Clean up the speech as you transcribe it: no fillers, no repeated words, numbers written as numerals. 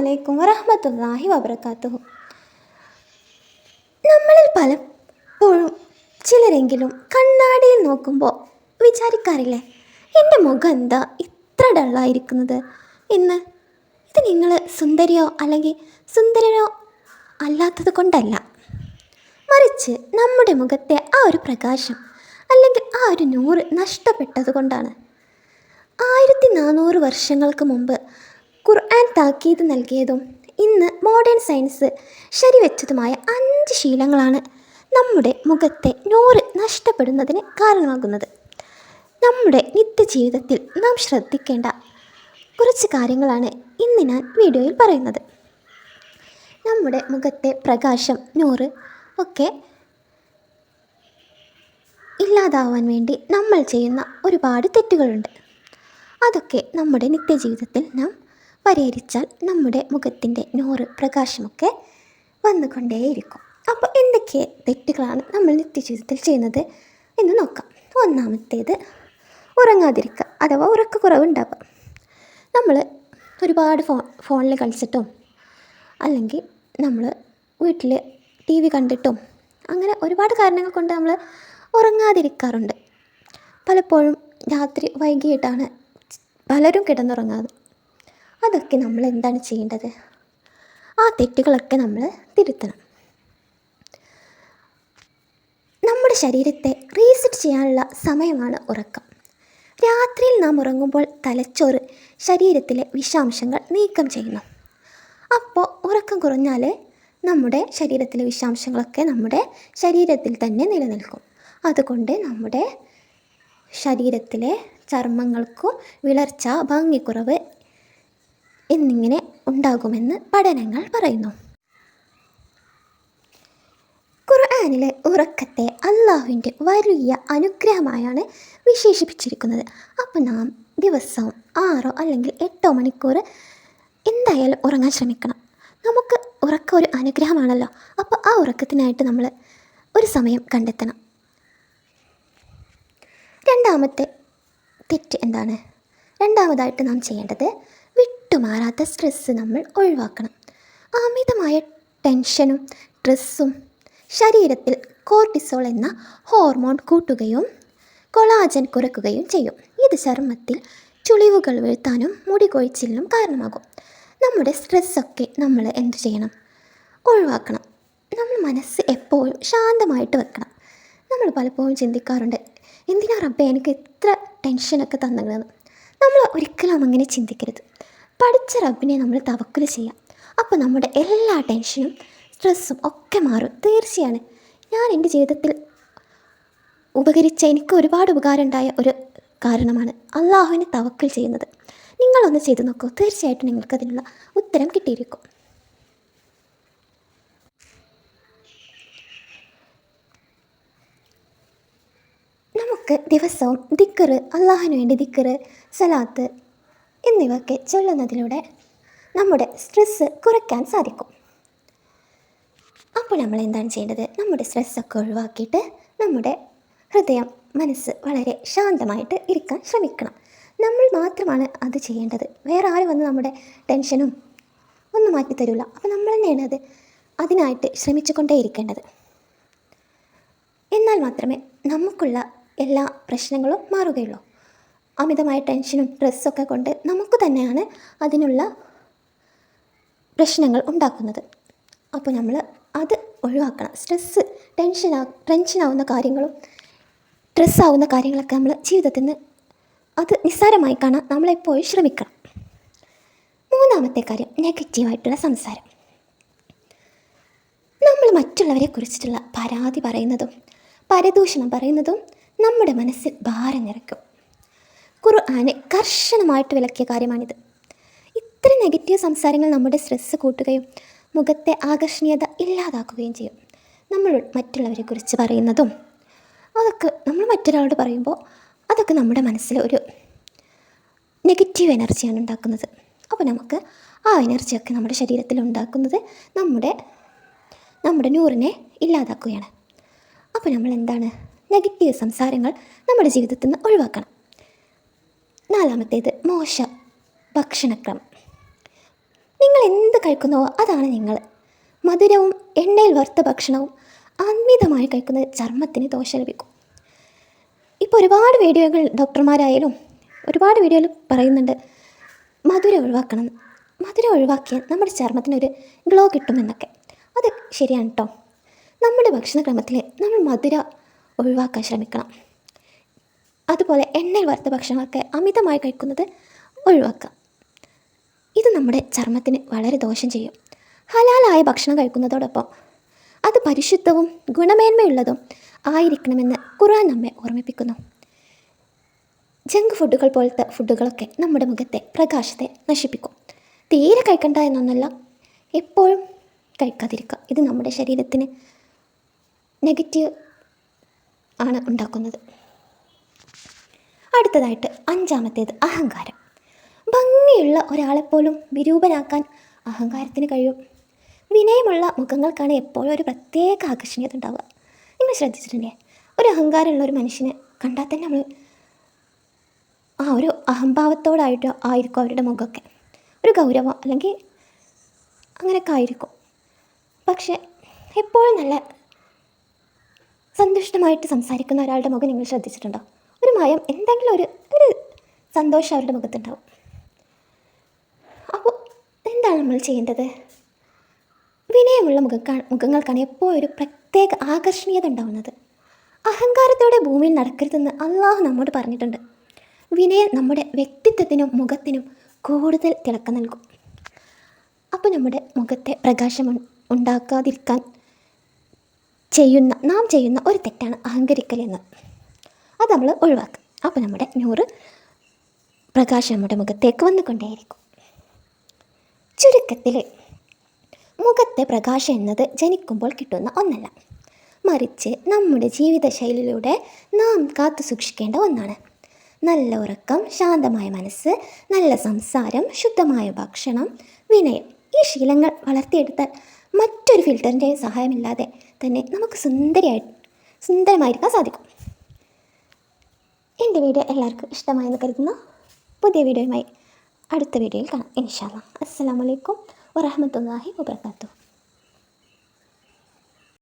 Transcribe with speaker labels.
Speaker 1: അലൈക്കും വറഹ്മത്തുള്ളാഹി വബറകാതുഹു. നമ്മളിൽ പലപ്പോഴും ചിലരെങ്കിലും കണ്ണാടിയിൽ നോക്കുമ്പോൾ വിചാരിക്കാറില്ലേ, എൻ്റെ മുഖം എന്താ ഇത്ര ഡള്ളായിരിക്കുന്നത് എന്ന്. ഇത് നിങ്ങൾ സുന്ദരിയോ അല്ലെങ്കിൽ സുന്ദരനോ അല്ലാത്തത് കൊണ്ടല്ല, മറിച്ച് നമ്മുടെ മുഖത്തെ ആ ഒരു പ്രകാശം അല്ലെങ്കിൽ ആ ഒരു നൂറ് നഷ്ടപ്പെട്ടത് കൊണ്ടാണ്. 1400 വർഷങ്ങൾക്ക് മുമ്പ് ഖുർആൻ താക്കീത് നൽകിയതും ഇന്ന് മോഡേൺ സയൻസ് ശരിവെച്ചതുമായ 5 ശീലങ്ങളാണ് നമ്മുടെ മുഖത്തെ നൂറ് നഷ്ടപ്പെടുന്നതിന് കാരണമാകുന്നത്. നമ്മുടെ നിത്യജീവിതത്തിൽ നാം ശ്രദ്ധിക്കേണ്ട കുറച്ച് കാര്യങ്ങളാണ് ഇന്ന് ഞാൻ വീഡിയോയിൽ പറയുന്നത്. നമ്മുടെ മുഖത്തെ പ്രകാശം, നൂറ് ഒക്കെ ഇല്ലാതാവാൻ വേണ്ടി നമ്മൾ ചെയ്യുന്ന ഒരുപാട് തെറ്റുകളുണ്ട്. അതൊക്കെ നമ്മുടെ നിത്യജീവിതത്തിൽ നാം പരിഹരിച്ചാൽ നമ്മുടെ മുഖത്തിൻ്റെ നൂറ് പ്രകാശമൊക്കെ വന്നുകൊണ്ടേയിരിക്കും. അപ്പോൾ എന്തൊക്കെ തെറ്റുകളാണ് നമ്മൾ നിത്യജീവിതത്തിൽ ചെയ്യുന്നത് എന്ന് നോക്കാം. ഒന്നാമത്തേത് ഉറങ്ങാതിരിക്കുക അഥവാ ഉറക്കക്കുറവുണ്ടാവുക. നമ്മൾ ഒരുപാട് ഫോണിൽ കളിച്ചിട്ടും അല്ലെങ്കിൽ നമ്മൾ വീട്ടിൽ TV കണ്ടിട്ടും അങ്ങനെ ഒരുപാട് കാരണങ്ങൾ കൊണ്ട് നമ്മൾ ഉറങ്ങാതിരിക്കാറുണ്ട്. പലപ്പോഴും രാത്രി വൈകിയിട്ടാണ് പലരും കിടന്നുറങ്ങാറ്. അതൊക്കെ നമ്മൾ എന്താണ് ചെയ്യേണ്ടത്? ആ തെറ്റുകളൊക്കെ നമ്മൾ തിരുത്തണം. നമ്മുടെ ശരീരത്തെ റീസെറ്റ് ചെയ്യാനുള്ള സമയമാണ് ഉറക്കം. രാത്രിയിൽ നാം ഉറങ്ങുമ്പോൾ തലച്ചോറ് ശരീരത്തിലെ വിഷാംശങ്ങൾ നീക്കം ചെയ്യുന്നു. അപ്പോൾ ഉറക്കം കുറഞ്ഞാൽ നമ്മുടെ ശരീരത്തിലെ വിഷാംശങ്ങളൊക്കെ നമ്മുടെ ശരീരത്തിൽ തന്നെ നിലനിൽക്കും. അതുകൊണ്ട് നമ്മുടെ ശരീരത്തിലെ ചർമ്മങ്ങൾക്കും വിളർച്ച, ഭംഗിക്കുറവ് എന്നിങ്ങനെ ഉണ്ടാകുമെന്ന് പഠനങ്ങൾ പറയുന്നു. ഖുർആനിലെ ഉറക്കത്തെ അള്ളാഹുവിൻ്റെ വലിയ അനുഗ്രഹമായാണ് വിശേഷിപ്പിച്ചിരിക്കുന്നത്. അപ്പോൾ നാം ദിവസവും 6 അല്ലെങ്കിൽ 8 മണിക്കൂർ എന്തായാലും ഉറങ്ങാൻ ശ്രമിക്കണം. നമുക്ക് ഉറക്കം ഒരു അനുഗ്രഹമാണല്ലോ. അപ്പോൾ ആ ഉറക്കത്തിനായിട്ട് നമ്മൾ ഒരു സമയം കണ്ടെത്തണം. രണ്ടാമത്തെ തെറ്റ് എന്താണ്? രണ്ടാമതായിട്ട് നാം ചെയ്യേണ്ടത് വിട്ടുമാറാത്ത സ്ട്രെസ്സ് നമ്മൾ ഒഴിവാക്കണം. അമിതമായ ടെൻഷനും സ്ട്രെസ്സും ശരീരത്തിൽ കോർട്ടിസോൾ എന്ന ഹോർമോൺ കൂട്ടുകയും കൊളാജൻ കുറയ്ക്കുകയും ചെയ്യും. ഇത് ചർമ്മത്തിൽ ചുളിവുകൾ വീഴ്ത്താനും മുടി കൊഴിച്ചിലിനും കാരണമാകും. നമ്മുടെ സ്ട്രെസ്സൊക്കെ നമ്മൾ എന്തു ചെയ്യണം? ഒഴിവാക്കണം. നമ്മൾ മനസ്സ് എപ്പോഴും ശാന്തമായിട്ട് വെക്കണം. നമ്മൾ പലപ്പോഴും ചിന്തിക്കാറുണ്ട്, എന്തിനാ റബ്ബേ എനിക്ക് ഇത്ര ടെൻഷനൊക്കെ തന്നതെന്ന്. നമ്മൾ ഒരിക്കലും അങ്ങനെ ചിന്തിക്കരുത്. പഠിച്ച റബ്ബിനെ നമ്മൾ തവക്കുൽ ചെയ്യാം. അപ്പോൾ നമ്മുടെ എല്ലാ ടെൻഷനും സ്ട്രെസ്സും ഒക്കെ മാറും. തീർച്ചയാണ്, ഞാൻ എൻ്റെ ജീവിതത്തിൽ ഉപകരിച്ച, എനിക്ക് ഒരുപാട് ഉപകാരം ഉണ്ടായ ഒരു കാരണമാണ് അള്ളാഹുവിനെ തവക്കുൽ ചെയ്യുന്നത്. നിങ്ങളൊന്ന് ചെയ്തു നോക്കൂ, തീർച്ചയായിട്ടും നിങ്ങൾക്കതിനുള്ള ഉത്തരം കിട്ടിയിരിക്കും. നമുക്ക് ദിവസവും ദിക്റ്, അള്ളാഹുവിന് വേണ്ടി ദിക്റ്, സലാത്ത് എന്നിവയൊക്കെ ചൊല്ലുന്നതിലൂടെ നമ്മുടെ സ്ട്രെസ്സ് കുറയ്ക്കാൻ സാധിക്കും. അപ്പോൾ നമ്മൾ എന്താണ് ചെയ്യേണ്ടത്? നമ്മുടെ സ്ട്രെസ്സൊക്കെ ഒഴിവാക്കിയിട്ട് നമ്മുടെ ഹൃദയം, മനസ്സ് വളരെ ശാന്തമായിട്ട് ഇരിക്കാൻ ശ്രമിക്കണം. നമ്മൾ മാത്രമാണ് അത് ചെയ്യേണ്ടത്. വേറെ ആരും വന്ന് നമ്മുടെ ടെൻഷനും ഒന്നും മാറ്റി തരില്ല. അപ്പോൾ നമ്മൾ തന്നെയാണ് അതിനായിട്ട് ശ്രമിച്ചു കൊണ്ടേ ഇരിക്കേണ്ടത്. എന്നാൽ മാത്രമേ നമുക്കുള്ള എല്ലാ പ്രശ്നങ്ങളും മാറുകയുള്ളൂ. അമിതമായ ടെൻഷനും സ്ട്രെസ്സൊക്കെ കൊണ്ട് നമുക്ക് തന്നെയാണ് അതിനുള്ള പ്രശ്നങ്ങൾ ഉണ്ടാക്കുന്നത്. അപ്പോൾ നമ്മൾ അത് ഒഴിവാക്കണം. സ്ട്രെസ്സ്, ടെൻഷനാവുന്ന കാര്യങ്ങളും സ്ട്രെസ്സാവുന്ന കാര്യങ്ങളൊക്കെ നമ്മൾ ജീവിതത്തിൽ നിന്ന് അത് നിസ്സാരമായി കാണാൻ നമ്മളെപ്പോഴും ശ്രമിക്കണം. മൂന്നാമത്തെ കാര്യം നെഗറ്റീവായിട്ടുള്ള സംസാരം. നമ്മൾ മറ്റുള്ളവരെ കുറിച്ചിട്ടുള്ള പരാതി പറയുന്നതും പരദൂഷണം പറയുന്നതും നമ്മുടെ മനസ്സിൽ ഭാരം നിറയ്ക്കും. ഖുർആന് കർശനമായിട്ട് വിലക്കിയ കാര്യമാണിത്. ഇത്തരം നെഗറ്റീവ് സംസാരങ്ങൾ നമ്മുടെ സ്ട്രെസ്സ് കൂട്ടുകയും മുഖത്തെ ആകർഷണീയത ഇല്ലാതാക്കുകയും ചെയ്യും. നമ്മൾ മറ്റുള്ളവരെ കുറിച്ച് പറയുന്നതും അതൊക്കെ നമ്മൾ മറ്റൊരാളോട് പറയുമ്പോൾ അതൊക്കെ നമ്മുടെ മനസ്സിൽ ഒരു നെഗറ്റീവ് എനർജിയാണ് ഉണ്ടാക്കുന്നത്. അപ്പോൾ നമുക്ക് ആ എനർജിയൊക്കെ നമ്മുടെ ശരീരത്തിൽ ഉണ്ടാക്കുന്നത് നമ്മുടെ നൂറിനെ ഇല്ലാതാക്കുകയാണ്. അപ്പോൾ നമ്മൾ എന്താണ്? നെഗറ്റീവ് സംസാരങ്ങൾ നമ്മുടെ ജീവിതത്തിൽ നിന്ന് ഒഴിവാക്കണം. നാലാമത്തേത് മോശ ഭക്ഷണക്രമം. നിങ്ങൾ എന്ത് കഴിക്കുന്നുവോ അതാണ് നിങ്ങൾ. മധുരവും എണ്ണയിൽ വറുത്ത ഭക്ഷണവും അമിതമായി കഴിക്കുന്നത് ചർമ്മത്തിന് ദോഷം ലഭിക്കും. ഇപ്പോൾ ഒരുപാട് വീഡിയോകൾ ഡോക്ടർമാരായാലും ഒരുപാട് വീഡിയോയിൽ പറയുന്നുണ്ട് മധുരം ഒഴിവാക്കണം. മധുരം ഒഴിവാക്കിയാൽ നമ്മുടെ ചർമ്മത്തിനൊരു ഗ്ലോ കിട്ടുമെന്നൊക്കെ. അത് ശരിയാണ് കേട്ടോ. നമ്മുടെ ഭക്ഷണക്രമത്തിൽ നമ്മൾ മധുരം ഒഴിവാക്കാൻ ശ്രമിക്കണം. അതുപോലെ എണ്ണയിൽ വറുത്ത ഭക്ഷണങ്ങളൊക്കെ അമിതമായി കഴിക്കുന്നത് ഒഴിവാക്കുക. ഇത് നമ്മുടെ ചർമ്മത്തിന് വളരെ ദോഷം ചെയ്യും. ഹലാലായ ഭക്ഷണം കഴിക്കുന്നതോടൊപ്പം അത് പരിശുദ്ധവും ഗുണമേന്മയുള്ളതും ആയിരിക്കണമെന്ന് ഖുർആൻ നമ്മെ ഓർമ്മിപ്പിക്കുന്നു. ജങ്ക് ഫുഡുകൾ പോലത്തെ ഫുഡുകളൊക്കെ നമ്മുടെ മുഖത്തെ പ്രകാശത്തെ നശിപ്പിക്കും. തീരെ കഴിക്കണ്ട എന്നൊന്നല്ല, എപ്പോഴും കഴിക്കാതിരിക്കുക. ഇത് നമ്മുടെ ശരീരത്തിന് നെഗറ്റീവ് ആണ് ഉണ്ടാക്കുന്നത്. അടുത്തതായിട്ട് 5-ാമത്തേത് അഹങ്കാരം. ഭംഗിയുള്ള ഒരാളെപ്പോലും വിരൂപനാക്കാൻ അഹങ്കാരത്തിന് കഴിയും. വിനയമുള്ള മുഖങ്ങൾക്കാണ് എപ്പോഴും ഒരു പ്രത്യേക ആകർഷണീയത ഉണ്ടാവുക. നിങ്ങൾ ശ്രദ്ധിച്ചിട്ടില്ലേ? ഒരു അഹങ്കാരമുള്ള ഒരു മനുഷ്യനെ കണ്ടാൽ തന്നെ നമ്മൾ ഒരു അഹംഭാവത്തോടായിട്ട് ആയിരിക്കും അവരുടെ മുഖമൊക്കെ. ഒരു ഗൗരവം അല്ലെങ്കിൽ അങ്ങനെയൊക്കെ ആയിരിക്കും. പക്ഷേ എപ്പോഴും നല്ല സന്തുഷ്ടമായിട്ട് സംസാരിക്കുന്ന ഒരാളുടെ മുഖം നിങ്ങൾ ശ്രദ്ധിച്ചിട്ടുണ്ടോ? ഒരു മയം എന്തെങ്കിലും ഒരു സന്തോഷം അവരുടെ മുഖത്തുണ്ടാവും. അപ്പോൾ എന്താണ് നമ്മൾ ചെയ്യേണ്ടത്? വിനയമുള്ള മുഖങ്ങൾക്കാണ് എപ്പോഴും ഒരു പ്രത്യേക ആകർഷണീയത ഉണ്ടാവുന്നത്. അഹങ്കാരത്തോടെ ഭൂമിയിൽ നടക്കരുതെന്ന് അള്ളാഹു നമ്മോട് പറഞ്ഞിട്ടുണ്ട്. വിനയം നമ്മുടെ വ്യക്തിത്വത്തിനും മുഖത്തിനും കൂടുതൽ തിളക്കം നൽകും. അപ്പോൾ നമ്മുടെ മുഖത്തെ പ്രകാശം ഉണ്ടാക്കാതിരിക്കാൻ നാം ചെയ്യുന്ന ഒരു തെറ്റാണ് അഹങ്കരിക്കൽ എന്ന്. അത് നമ്മൾ ഒഴിവാക്കുക. അപ്പോൾ നമ്മുടെ പ്രകാശം നമ്മുടെ മുഖത്തേക്ക് വന്നുകൊണ്ടേയിരിക്കും. ചുരുക്കത്തിൽ മുഖത്തെ പ്രകാശം എന്നത് ജനിക്കുമ്പോൾ കിട്ടുന്ന ഒന്നല്ല, മറിച്ച് നമ്മുടെ ജീവിതശൈലിയിലൂടെ നാം കാത്തു സൂക്ഷിക്കേണ്ട ഒന്നാണ്. നല്ല ഉറക്കം, ശാന്തമായ മനസ്സ്, നല്ല സംസാരം, ശുദ്ധമായ ഭക്ഷണം, വിനയം, ഈ ശീലങ്ങൾ വളർത്തിയെടുത്താൽ മറ്റൊരു ഫിൽറ്ററിൻ്റെ സഹായമില്ലാതെ തന്നെ നമുക്ക് സുന്ദരമായിരിക്കാൻ സാധിക്കും. എൻ്റെ വീഡിയോ എല്ലാവർക്കും ഇഷ്ടമായെന്ന് കരുതുന്നു. പുതിയ വീഡിയോയുമായി അടുത്ത വീഡിയോയിൽ കാണാം ഇൻഷാ അല്ലാഹ്. അസ്സലാമു അലൈക്കും വറഹ്മത്തുള്ളാഹി വബറകാതുഹു.